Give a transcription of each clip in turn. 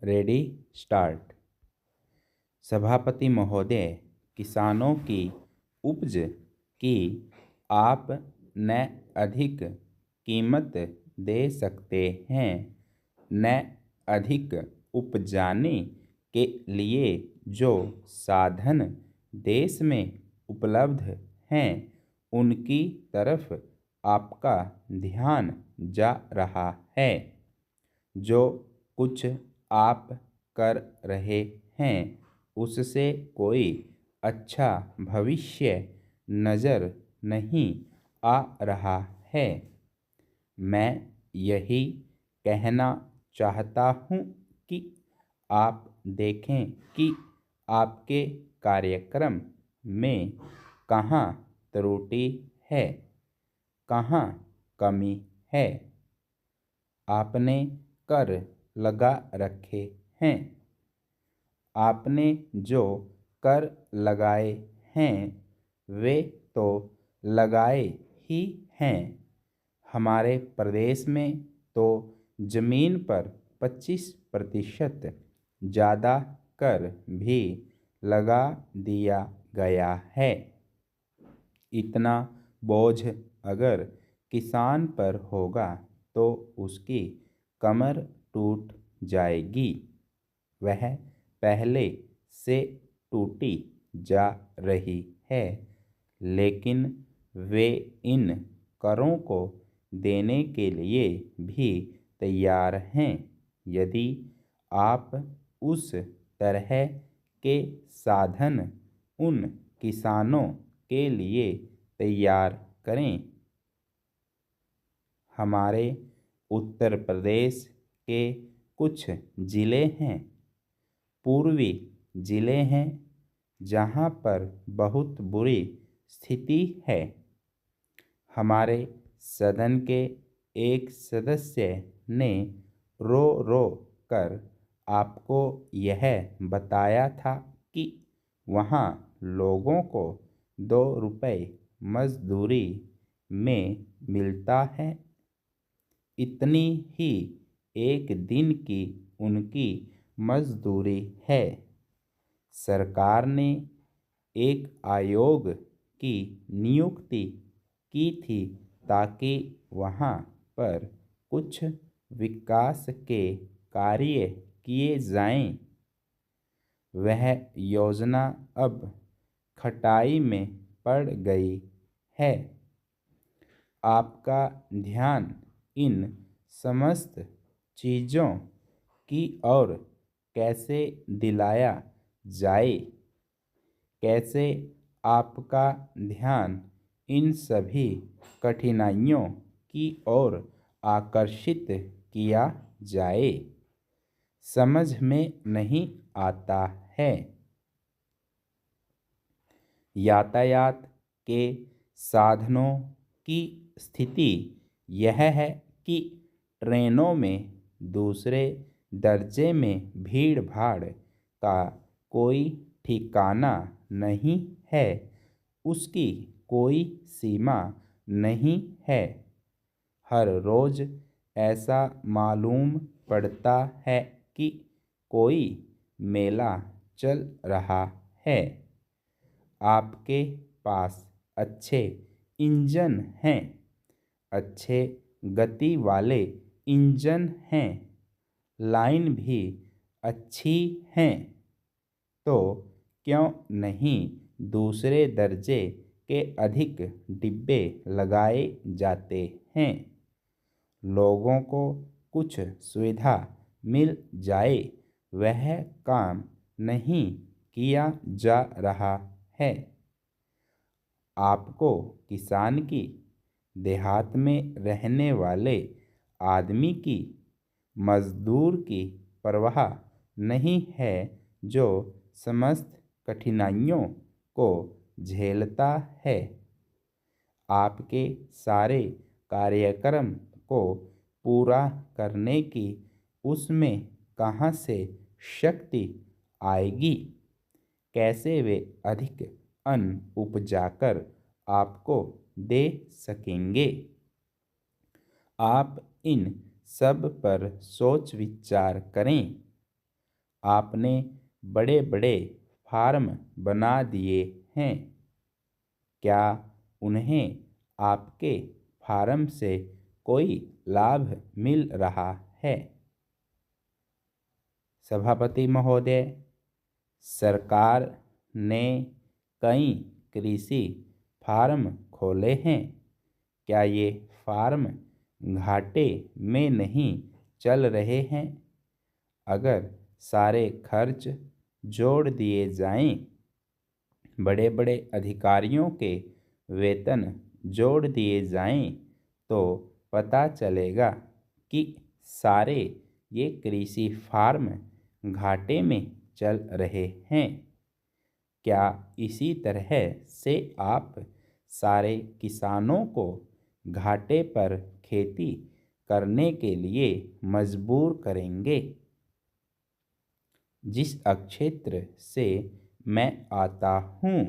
Ready start. सभापति महोदय, किसानों की उपज की आप न अधिक कीमत दे सकते हैं, न अधिक उपजाने के लिए जो साधन देश में उपलब्ध हैं उनकी तरफ आपका ध्यान जा रहा है। जो कुछ आप कर रहे हैं उससे कोई अच्छा भविष्य नज़र नहीं आ रहा है। मैं यही कहना चाहता हूँ कि आप देखें कि आपके कार्यक्रम में कहाँ त्रुटि है, कहाँ कमी है। आपने कर लगा रखे हैं। आपने जो कर लगाए हैं वे तो लगाए ही हैं। हमारे प्रदेश में तो ज़मीन पर 25% ज़्यादा कर भी लगा दिया गया है। इतना बोझ अगर किसान पर होगा तो उसकी कमर टूट जाएगी। वह पहले से टूटी जा रही है, लेकिन वे इन करों को देने के लिए भी तैयार हैं। यदि आप उस तरह के साधन उन किसानों के लिए तैयार करें। हमारे उत्तर प्रदेश के कुछ ज़िले हैं, पूर्वी ज़िले हैं, जहाँ पर बहुत बुरी स्थिति है। हमारे सदन के एक सदस्य ने रो रो कर आपको यह बताया था कि वहाँ लोगों को 2 रुपये मजदूरी में मिलता है। इतनी ही एक दिन की उनकी मजदूरी है। सरकार ने एक आयोग की नियुक्ति की थी ताकि वहाँ पर कुछ विकास के कार्य किए जाएं। वह योजना अब खटाई में पड़ गई है। आपका ध्यान इन समस्त चीज़ों की ओर कैसे दिलाया जाए, कैसे आपका ध्यान इन सभी कठिनाइयों की ओर आकर्षित किया जाए, समझ में नहीं आता है। यातायात के साधनों की स्थिति यह है कि ट्रेनों में दूसरे दर्जे में भीड़ भाड़ का कोई ठिकाना नहीं है, उसकी कोई सीमा नहीं है। हर रोज़ ऐसा मालूम पड़ता है कि कोई मेला चल रहा है। आपके पास अच्छे इंजन हैं, अच्छे गति वाले इंजन हैं, लाइन भी अच्छी हैं, तो क्यों नहीं दूसरे दर्जे के अधिक डिब्बे लगाए जाते हैं। लोगों को कुछ सुविधा मिल जाए, वह काम नहीं किया जा रहा है। आपको किसान की, देहात में रहने वाले आदमी की, मजदूर की परवाह नहीं है जो समस्त कठिनाइयों को झेलता है। आपके सारे कार्यक्रम को पूरा करने की उसमें कहाँ से शक्ति आएगी, कैसे वे अधिक अन्न उपजाकर आपको दे सकेंगे। आप इन सब पर सोच विचार करें। आपने बड़े बड़े फार्म बना दिए हैं। क्या उन्हें आपके फार्म से कोई लाभ मिल रहा है? सभापति महोदय, सरकार ने कई कृषि फार्म खोले हैं। क्या ये फार्म घाटे में नहीं चल रहे हैं? अगर सारे खर्च जोड़ दिए जाएं, बड़े बड़े अधिकारियों के वेतन जोड़ दिए जाएं, तो पता चलेगा कि सारे ये कृषि फार्म घाटे में चल रहे हैं। क्या इसी तरह से आप सारे किसानों को घाटे पर खेती करने के लिए मजबूर करेंगे? जिस क्षेत्र से मैं आता हूँ,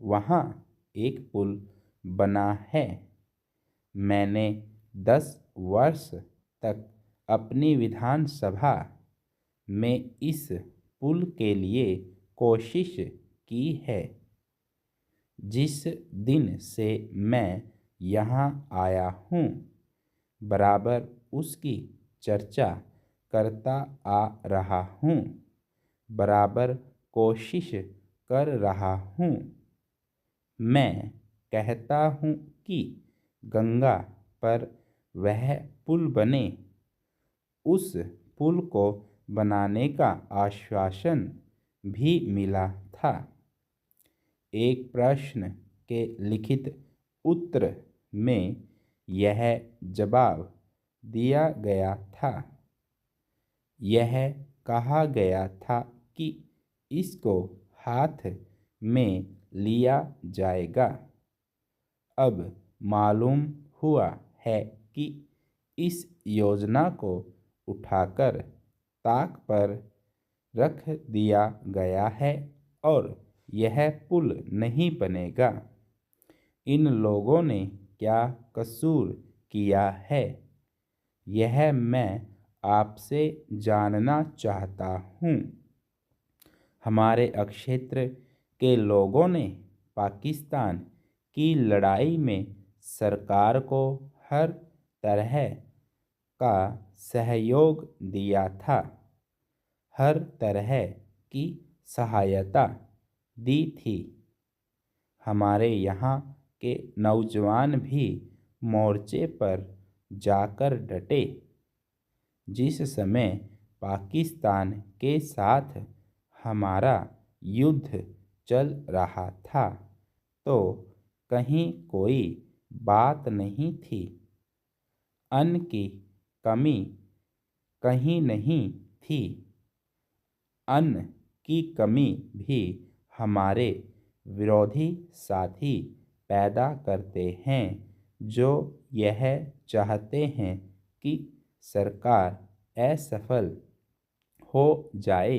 वहाँ एक पुल बना है। मैंने 10 वर्ष तक अपनी विधानसभा में इस पुल के लिए कोशिश की है। जिस दिन से मैं यहाँ आया हूँ, बराबर उसकी चर्चा करता आ रहा हूँ, बराबर कोशिश कर रहा हूँ। मैं कहता हूँ कि गंगा पर वह पुल बने। उस पुल को बनाने का आश्वासन भी मिला था। एक प्रश्न के लिखित उत्तर में यह जवाब दिया गया था। यह कहा गया था कि इसको हाथ में लिया जाएगा। अब मालूम हुआ है कि इस योजना को उठाकर ताक पर रख दिया गया है और यह पुल नहीं बनेगा। इन लोगों ने क्या कसूर किया है, यह मैं आपसे जानना चाहता हूँ। हमारे क्षेत्र के लोगों ने पाकिस्तान की लड़ाई में सरकार को हर तरह का सहयोग दिया था, हर तरह की सहायता दी थी। हमारे यहाँ के नौजवान भी मोर्चे पर जाकर डटे। जिस समय पाकिस्तान के साथ हमारा युद्ध चल रहा था, तो कहीं कोई बात नहीं थी। अन्न की कमी कहीं नहीं थी। अन्न की कमी भी हमारे विरोधी साथी पैदा करते हैं, जो यह चाहते हैं कि सरकार असफल हो जाए।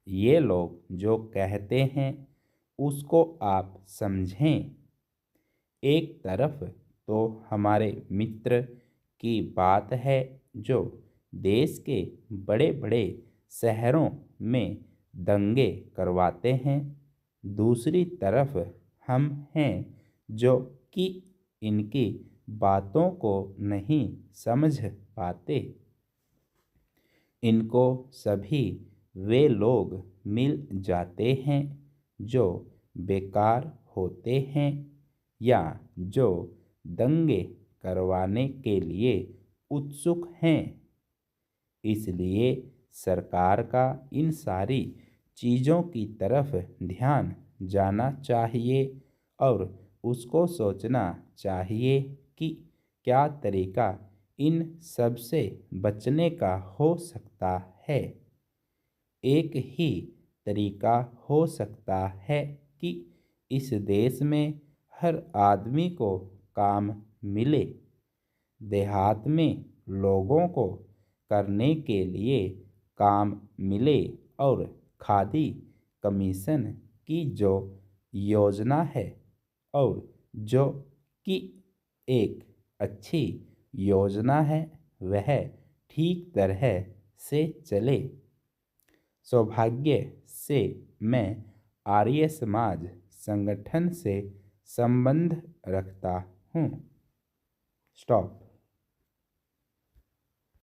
ये लोग जो कहते हैं उसको आप समझें। एक तरफ तो हमारे मित्र की बात है जो देश के बड़े बड़े शहरों में दंगे करवाते हैं, दूसरी तरफ हम हैं जो कि इनकी बातों को नहीं समझ पाते। इनको सभी वे लोग मिल जाते हैं जो बेकार होते हैं या जो दंगे करवाने के लिए उत्सुक हैं। इसलिए सरकार का इन सारी चीज़ों की तरफ ध्यान जाना चाहिए और उसको सोचना चाहिए कि क्या तरीका इन सब से बचने का हो सकता है। एक ही तरीका हो सकता है कि इस देश में हर आदमी को काम मिले। देहात में लोगों को करने के लिए काम मिले और खादी कमीशन की जो योजना है और जो कि एक अच्छी योजना है, वह ठीक तरह से चले। सौभाग्य से मैं आर्य समाज संगठन से संबंध रखता हूँ। स्टॉप।